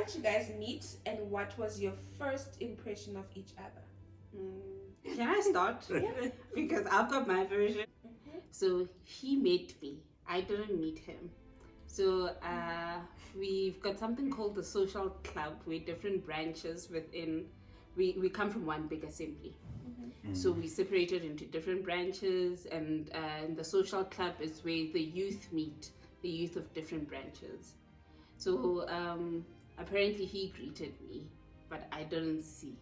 did you guys meet, and what was your first impression of each other? Can I start? Because I've got my version. So he met me. I didn't meet him. So we've got something called the social club, where different branches within, we come from one big assembly. So we separated into different branches, and the social club is where the youth meet, the youth of different branches. So apparently he greeted me, but I didn't see.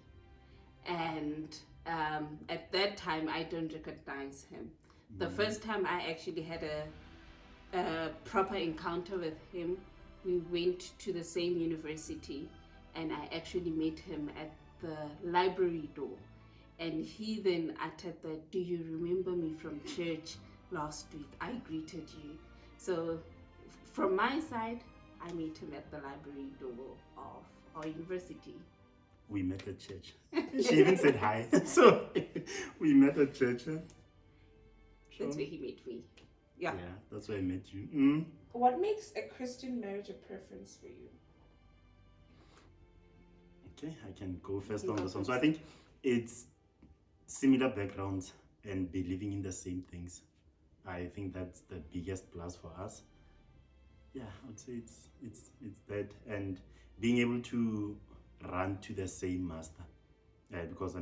And at that time, I don't recognize him. The first time I actually had a proper encounter with him, we went to the same university, and I actually met him at the library door. And he then uttered that, "Do you remember me from church last week? I greeted you." So from my side, I met him at the library door of our university. We met at church. She even said hi. So we met at church. Huh? Sure. That's where he met me. Yeah. Yeah, that's where I met you. What makes a Christian marriage a preference for you? Okay, I can go first on this one. So I think it's similar backgrounds and believing in the same things. I think that's the biggest plus for us. Yeah, I would say it's that, and being able to run to the same master. Because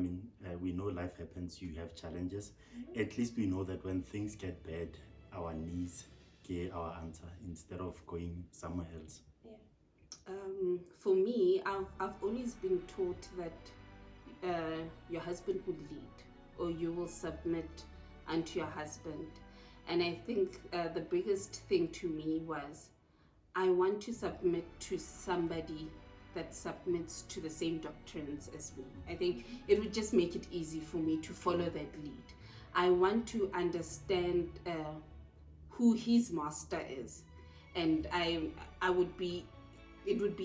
we know life happens, you have challenges. At least we know that when things get bad, our knees get our answer instead of going somewhere else. For me, I've always been taught that your husband will lead, or you will submit unto your husband. And I think the biggest thing to me was, I want to submit to somebody that submits to the same doctrines as me. I think it would just make it easy for me to follow that lead. I want to understand who his master is, and it would be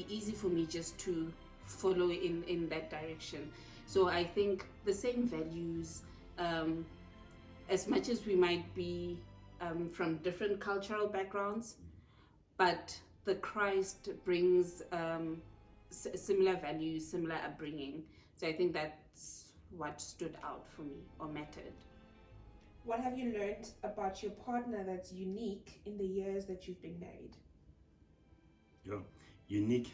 easy for me just to follow in that direction. So I think the same values, as much as we might be from different cultural backgrounds, but the Christ brings similar values, similar upbringing. So I think that's what stood out for me or mattered. What have you learned about your partner that's unique in the years that you've been married? Unique.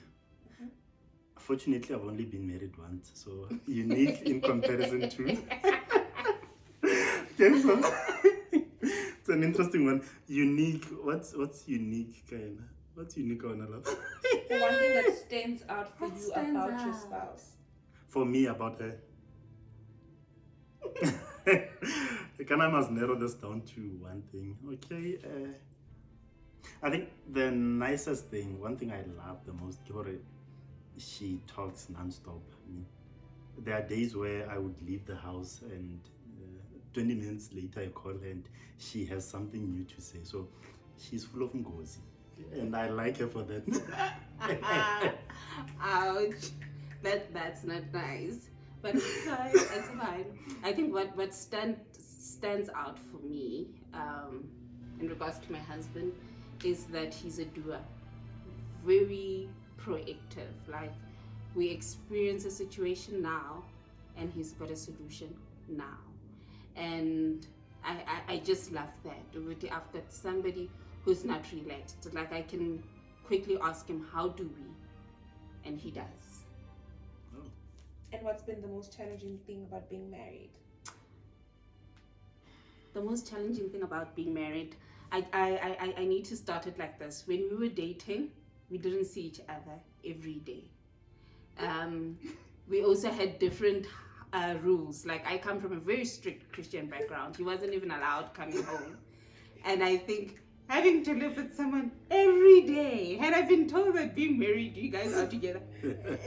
Fortunately, I've only been married once, so unique in comparison to. Okay, so it's an interesting one. Unique. What's unique, kind of? What's unique on a lot? The one thing that stands out for you about your spouse? For me, about her. I must narrow this down to one thing. Okay. I think the nicest thing, one thing I love the most, she talks non-stop. There are days where I would leave the house and 20 minutes later I call her and she has something new to say. So she's full of ngozi. And I like her for that. Ouch. That's not nice. But it's fine. It's fine. I think what stands out for me in regards to my husband is that he's a doer. Very proactive. Like, we experience a situation now and he's got a solution now. And I just love that. I've got somebody who's not relaxed. Like, I can quickly ask him, how do we? And he does. And what's been the most challenging thing about being married? The most challenging thing about being married, I need to start it like this. When we were dating, we didn't see each other every day. We also had different rules. Like, I come from a very strict Christian background. He wasn't even allowed coming home. And I think having to live with someone every day, had I been told that being married, you guys are together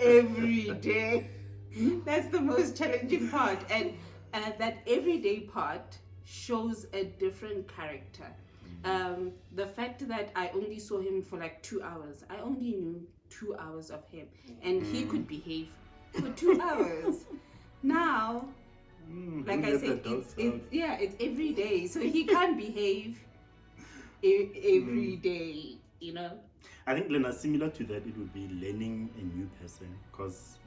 every day, that's the most challenging part. And that everyday part shows a different character. The fact that I only saw him for like 2 hours, I only knew 2 hours of him, and he could behave for 2 hours. Now, like I said, it's every day, so he can't behave every day, you know. I think, Lena, similar to that, it would be learning a new person, because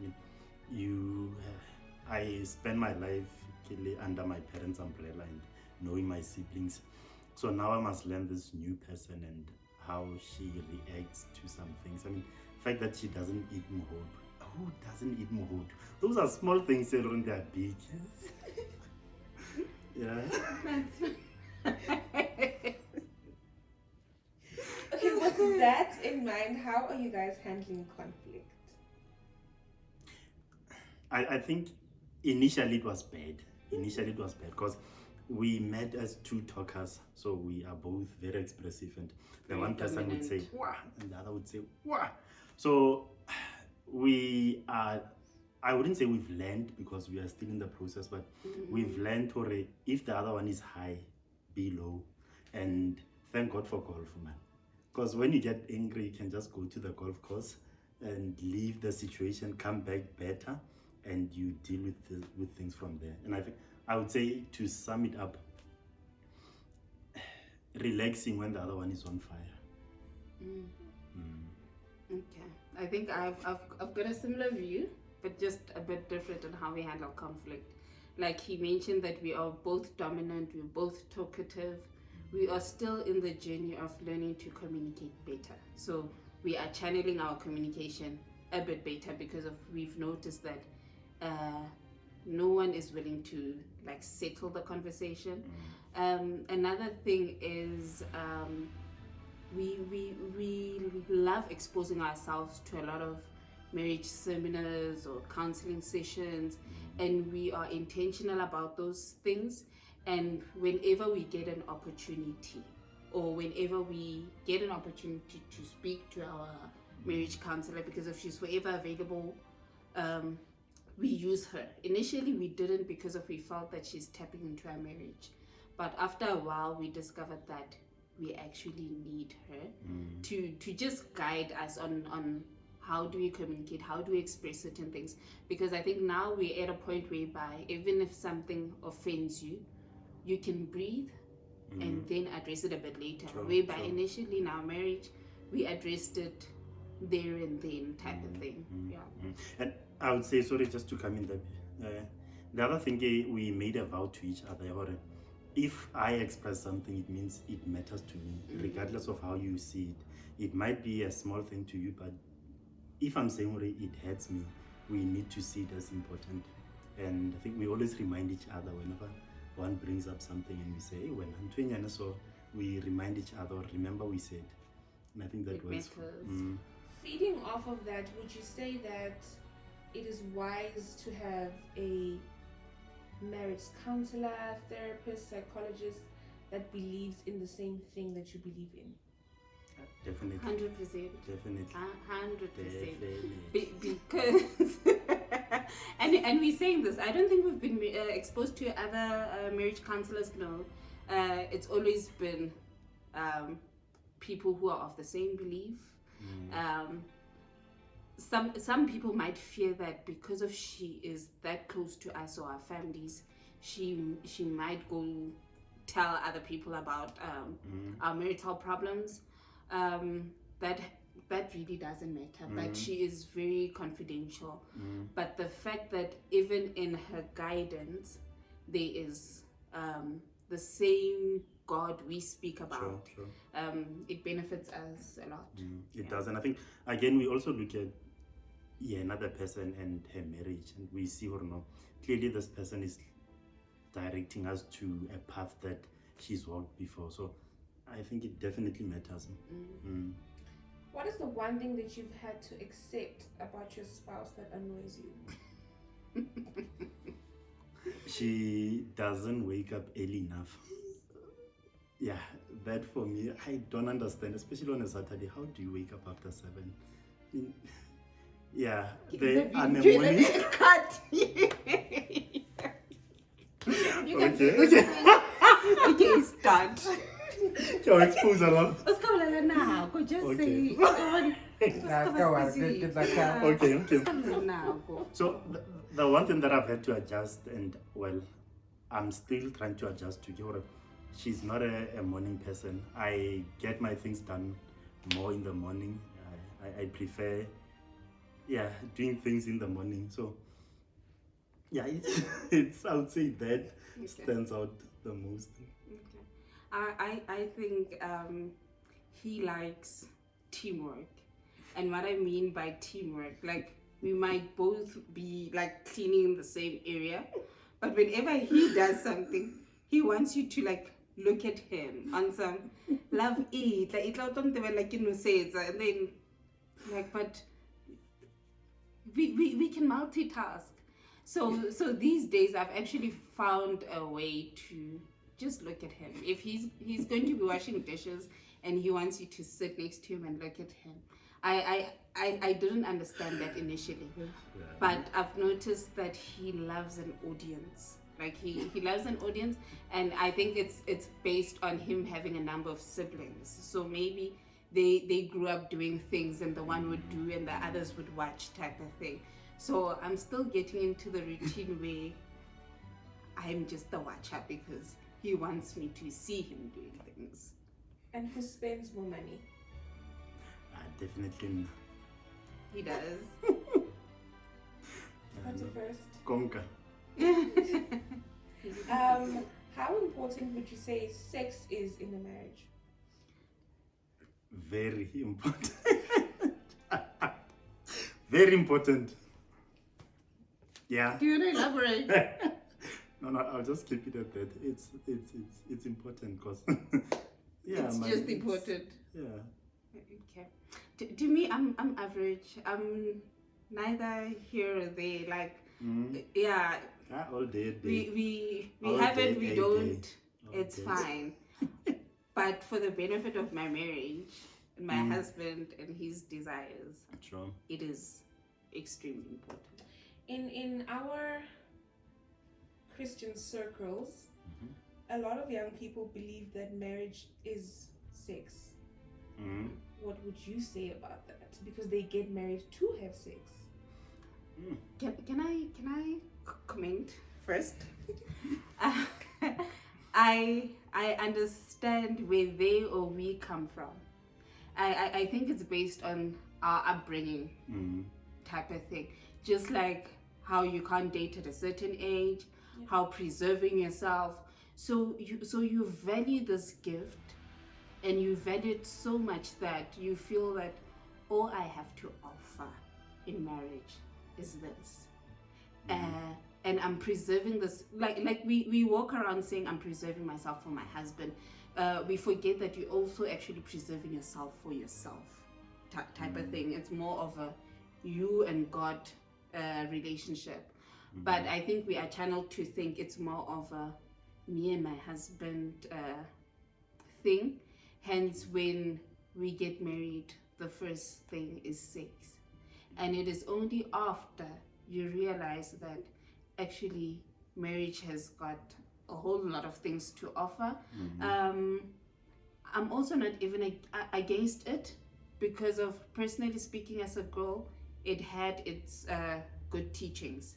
I spend my life really under my parents' umbrella and knowing my siblings. So now I must learn this new person and how she reacts to some things. I mean, the fact that she doesn't eat muhodu. Who doesn't eat muhodu? Those are small things, they are big. Yeah. Okay, with that in mind, how are you guys handling conflict? I think initially it was bad. Initially it was bad because we met as two talkers, so we are both very expressive, and the Very one person would say dominant. wah and the other would say wah. So we are, I wouldn't say we've learned because we are still in the process, but we've learned if the other one is high, be low. And thank God for golf, man. Because when you get angry, you can just go to the golf course and leave the situation, come back better, and you deal with things from there. And I would say, to sum it up, relaxing when the other one is on fire. Okay, I think I've got a similar view, but just a bit different on how we handle conflict. Like he mentioned that we are both dominant, we're both talkative. We are still in the journey of learning to communicate better. So we are channeling our communication a bit better because we've noticed that no one is willing to like settle the conversation. Another thing is we love exposing ourselves to a lot of marriage seminars or counseling sessions, and we are intentional about those things. And whenever we get an opportunity, or whenever we get an opportunity to speak to our marriage counselor, because if she's forever available, we use her. Initially we didn't, because we felt that she's tapping into our marriage, but after a while we discovered that we actually need her to just guide us on how do we communicate, how do we express certain things. Because I think now we're at a point whereby even if something offends you, you can breathe and then address it a bit later. Whereby initially in our marriage, we addressed it there and then type of thing. And I would say, sorry, just to come in there, the other thing, we made a vow to each other, or if I express something, it means it matters to me, regardless of how you see it. It might be a small thing to you, but if I'm saying it hurts me, we need to see it as important. And I think we always remind each other whenever one brings up something and we say, hey, when I'm so we remind each other, remember we said. And I think that works. Feeding off of that, would you say that it is wise to have a marriage counselor, therapist, psychologist that believes in the same thing that you believe in? Definitely. 100%. Definitely. 100%. Because and we're saying this, I don't think we've been exposed to other marriage counselors. No, it's always been people who are of the same belief. Some people might fear that because of she is that close to us or our families, she might go tell other people about our marital problems. That really doesn't matter, but she is very confidential. But the fact that even in her guidance there is the same God we speak about, it benefits us a lot. It does. And I think again we also look at another person and her marriage, and we see, or no, clearly this person is directing us to a path that she's walked before. So I think it definitely matters. What is the one thing that you've had to accept about your spouse that annoys you? She doesn't wake up early enough. Yeah, that for me, I don't understand, especially on a Saturday. How do you wake up after 7? Yeah, the anemone. Cut. Okay, start. Can expose a lot. Just say. Okay. So the one thing that I've had to adjust, and well, I'm still trying to adjust to Jora. She's not a morning person. I get my things done more in the morning. I prefer, doing things in the morning. So, yeah, I would say that stands out the most. Okay. I think he likes teamwork. And what I mean by teamwork, like we might both be like cleaning in the same area, but whenever he does something, he wants you to like look at him on some love it. Like it like and then like but we can multitask. So these days I've actually found a way to just look at him. If he's going to be washing dishes and he wants you to sit next to him and look at him. I didn't understand that initially. But I've noticed that he loves an audience. Like he loves an audience, and I think it's based on him having a number of siblings. So maybe they grew up doing things and the one would do and the others would watch type of thing. So I'm still getting into the routine where I'm just the watcher because he wants me to see him doing things. And who spends more money? Definitely. He does. What's the first? Conquer. How important would you say sex is in a marriage? Very important. Very important. Yeah. Do you want to elaborate? No, I'll just keep it at that. It's important because it's just important. Yeah. Okay. To me, I'm average. I'm neither here or there. Like, all day. We all have day, it. We don't. Day. It's fine. But for the benefit of my marriage and my husband and his desires, True. It is extremely important. In our Christian circles, a lot of young people believe that marriage is sex. What would you say about that? Because they get married to have sex. Can I comment first? I understand where they or we come from. I think it's based on our upbringing type of thing. Just like how you can't date at a certain age, how preserving yourself. So you value this gift and you value it so much that you feel that all I have to offer in marriage is this. And I'm preserving this, like we walk around saying I'm preserving myself for my husband. We forget that you're also actually preserving yourself for yourself type of thing. It's more of a you and God relationship. But I think we are channeled to think it's more of a me and my husband thing. Hence, when we get married, the first thing is sex. And it is only after you realize that actually marriage has got a whole lot of things to offer. I'm also not even against it because of, personally speaking, as a girl, it had its good teachings.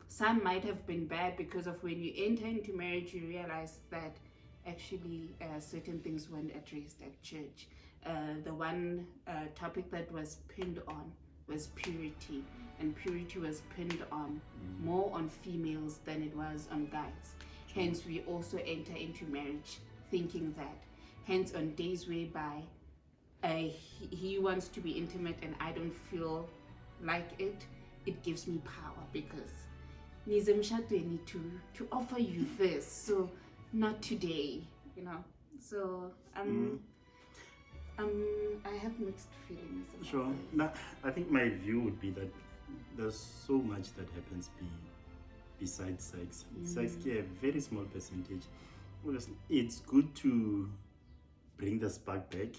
Some might have been bad because of when you enter into marriage, you realize that actually certain things weren't addressed at church. The one topic that was pinned on was purity, and purity was pinned on more on females than it was on guys. Hence, we also enter into marriage thinking that. Hence, on days whereby he wants to be intimate and I don't feel like it, it gives me power because Nizemshatweni to offer you this, so not today, So I have mixed feelings about Sure. Now, I think my view would be that there's so much that happens besides sex. Sex is a very small percentage. It's good to bring the spark back,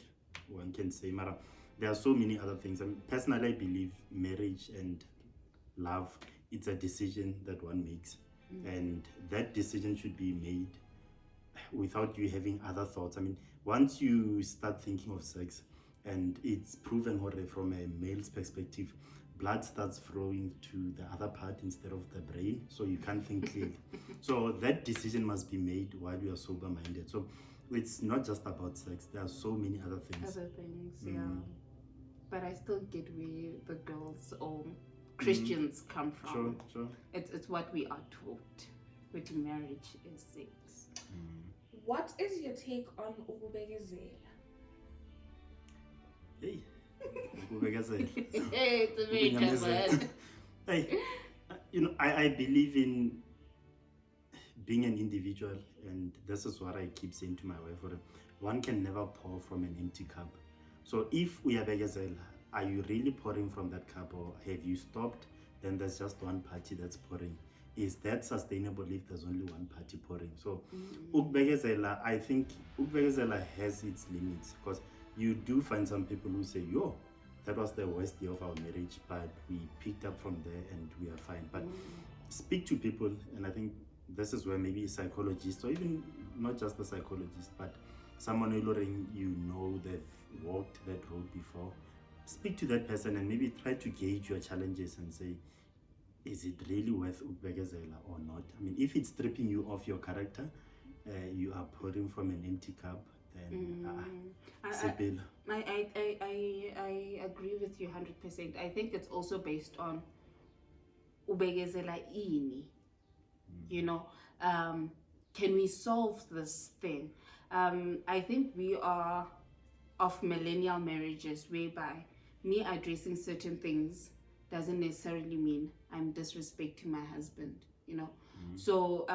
one can say, Mara. There are so many other things. Personally, I believe marriage and love, it's a decision that one makes. And that decision should be made without you having other thoughts. Once you start thinking of sex, and it's proven from a male's perspective, blood starts flowing to the other part instead of the brain, so you can't think clearly. So that decision must be made while you are sober-minded. So it's not just about sex. There are so many other things. Yeah. But I still get where the girls or Christians come from. Sure. It's what we are taught. With marriage is sex. What is your take on ukubekezela? Hey. Ukubekezela. Hey, it's a very tough word. Hey, I believe in being an individual, and this is what I keep saying to my wife. One can never pour from an empty cup. So if we are bekezela, are you really pouring from that cup, or have you stopped? Then there's just one party that's pouring. Is that sustainable if there's only one party pouring? So ukubekezela, I think ukubekezela has its limits, because you do find some people who say, yo, that was the worst year of our marriage, but we picked up from there and we are fine. But speak to people, and I think this is where maybe a psychologist, or even not just a psychologist, but someone who they've walked that road before, speak to that person and maybe try to gauge your challenges and say, is it really worth ukubekezela or not? I mean, if it's stripping you of your character, you are pouring from an empty cup, then I agree with you 100%. I think it's also based on ubekezela ini. Can we solve this thing? I think we are of millennial marriages whereby me addressing certain things doesn't necessarily mean I'm disrespecting my husband, So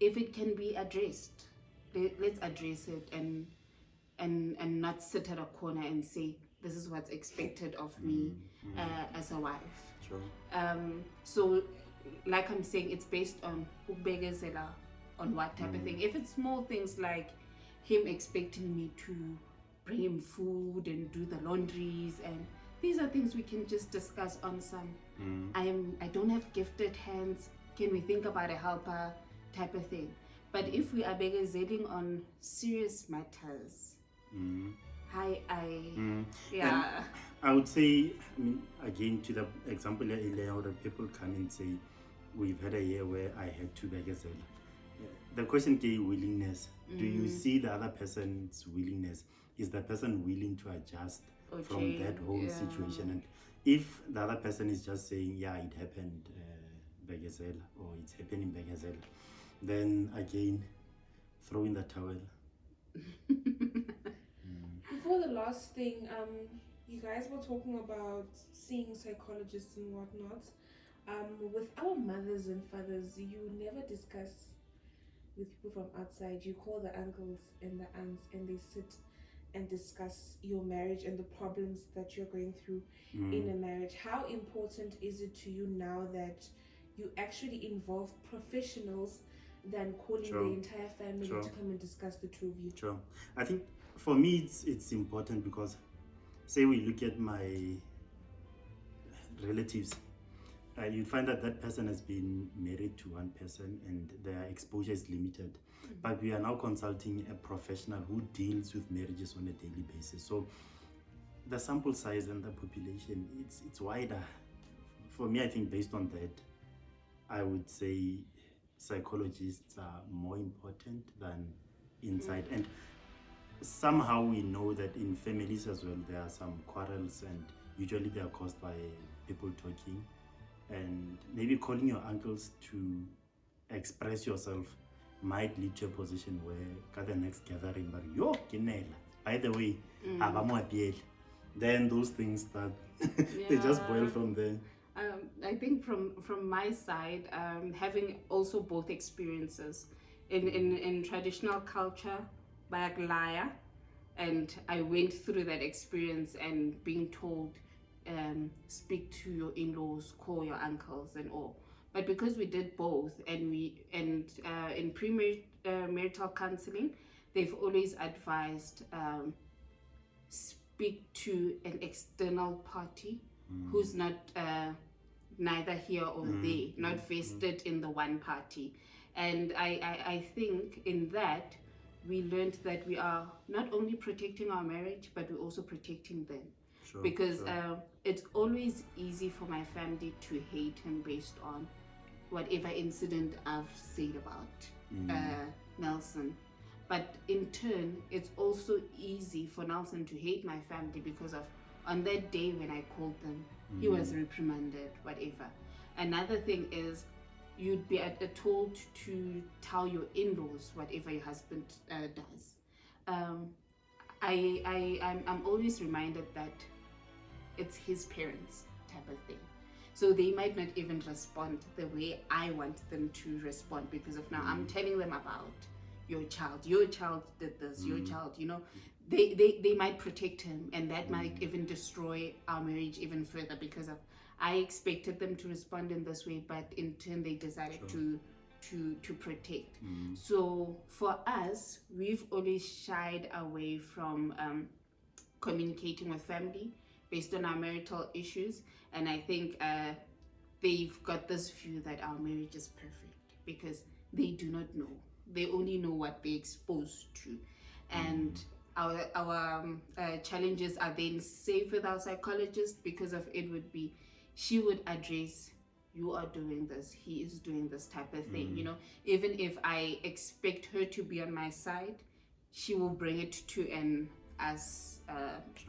if it can be addressed, let's address it and not sit at a corner and say, this is what's expected of me as a wife. Sure. So like I'm saying, it's based on ukubekezela, on what type of thing. If it's small things like him expecting me to bring him food and do the laundries, and these are things we can just discuss on some I don't have gifted hands, can we think about a helper type of thing. But if we are begezeling on serious matters, yeah. I would say, again, to the example earlier, where people come and say, we've had a year where I had to begezel. The question is willingness. Do you see the other person's willingness? Is the person willing to adjust from that whole situation? And if the other person is just saying, yeah, it happened, begezel, or it's happening begezel, then again, throw in the towel. Before the last thing, you guys were talking about seeing psychologists and whatnot. With our mothers and fathers, you never discuss with people from outside. You call the uncles and the aunts, and they sit and discuss your marriage and the problems that you're going through in a marriage. How important is it to you now that you actually involve professionals than calling the entire family to come and discuss the two of you? Sure. I think for me it's important because, say we look at my relatives, you find that person has been married to one person and their exposure is limited. But we are now consulting a professional who deals with marriages on a daily basis. So the sample size and the population, it's wider. For me, I think based on that, I would say psychologists are more important than inside. And somehow we know that in families as well, there are some quarrels, and usually they are caused by people talking. And maybe calling your uncles to express yourself might lead to a position where at the next gathering, but yo, by the way, then those things start they just boil from there. I think from my side, having also both experiences in traditional culture, bayakulaya, and I went through that experience and being told, speak to your in-laws, call your uncles and all. But because we did both, and in premarital counseling, they've always advised speak to an external party who's not neither here or there, not vested in the one party. And I think in that we learned that we are not only protecting our marriage, but we're also protecting them. Because it's always easy for my family to hate him based on whatever incident I've said about Nelson. But in turn, it's also easy for Nelson to hate my family because of on that day when I called them, he was reprimanded, whatever. Another thing is you'd be told to tell your in-laws whatever your husband does. I'm always reminded that it's his parents type of thing. So they might not even respond the way I want them to respond because of now I'm telling them about your child did this, your child, they might protect him, and that might even destroy our marriage even further because of I expected them to respond in this way, but in turn they decided to protect. So for us, we've always shied away from communicating with family based on our marital issues, and I think they've got this view that our marriage is perfect because they do not know. They only know what they're exposed to, and our challenges are then safe with our psychologist because of it would be she would address you are doing this, he is doing this type of thing. Even if I expect her to be on my side, she will bring it to an us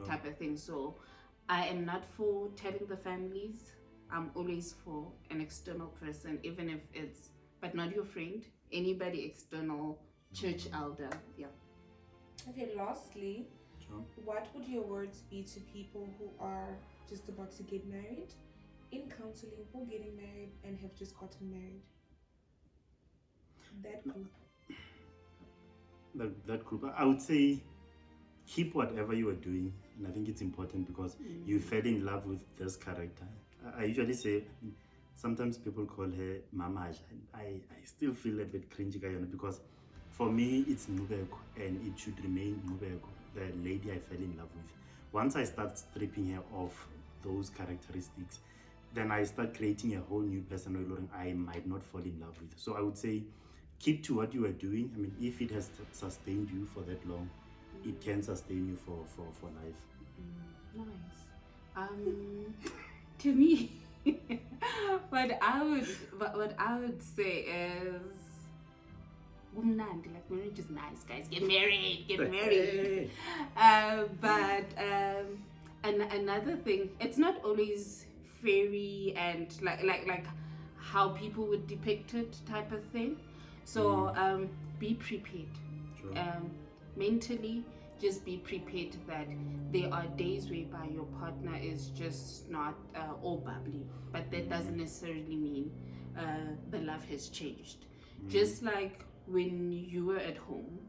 type of thing. So I am not for telling the families. I'm always for an external person, even if it's, but not your friend, anybody external, church elder. Yeah. Okay, lastly, what would your words be to people who are just about to get married, in counseling for getting married, and have just gotten married? That group. That group, I would say keep whatever you are doing, and I think it's important because you fell in love with this character. I usually say, sometimes people call her Maja. I still feel a bit cringy because for me it's Nubeko, and it should remain Nubeko, the lady I fell in love with. Once I start stripping her of those characteristics, then I start creating a whole new person I might not fall in love with. So I would say keep to what you are doing. I mean, if it has sustained you for that long, it can sustain you for life. Nice. To me, what I would say is, like, marriage is nice, guys. Get married. But another thing, it's not always fairy and like how people would depict it type of thing. So be prepared. Mentally, just be prepared that there are days whereby your partner is just not all bubbly, but that doesn't necessarily mean the love has changed. Just like when you were at home,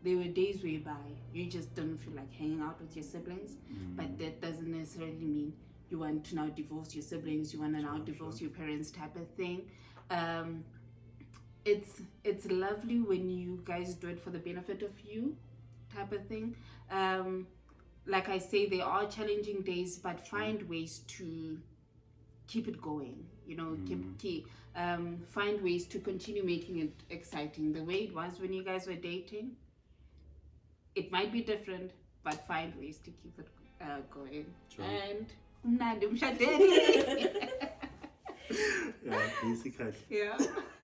there were days whereby you just don't feel like hanging out with your siblings, but that doesn't necessarily mean you want to now divorce your siblings, you want to now divorce your parents type of thing. It's lovely when you guys do it for the benefit of you type of thing. Like I say, there are challenging days, but find ways to keep it going, find ways to continue making it exciting the way it was when you guys were dating. It might be different, but find ways to keep it going. And yeah, basically. yeah.